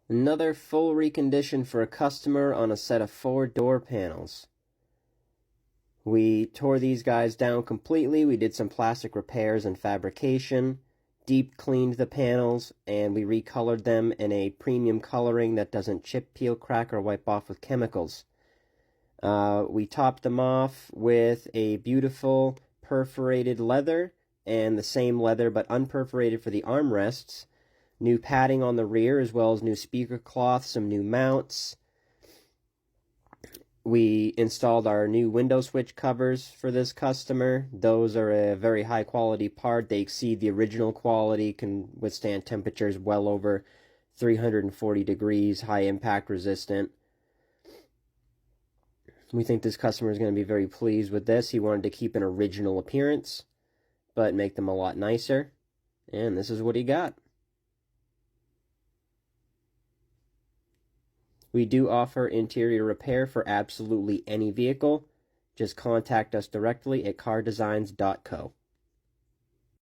Another full recondition for a customer on a set of 4 door panels. We tore these guys down completely. We did some plastic repairs and fabrication, deep cleaned the panels, and we recolored them in a premium coloring that doesn't chip, peel, crack, or wipe off with chemicals. We topped them off with a beautiful perforated leather and the same leather but unperforated for the armrests. New padding on the rear, as well as new speaker cloth, some new mounts. We installed our new window switch covers for this customer. Those are a very high quality part. They exceed the original quality, can withstand temperatures well over 340 degrees, high impact resistant. We think this customer is going to be very pleased with this. He wanted to keep an original appearance, but make them a lot nicer. And this is what he got. We do offer interior repair for absolutely any vehicle. Just contact us directly at cardesigns.co.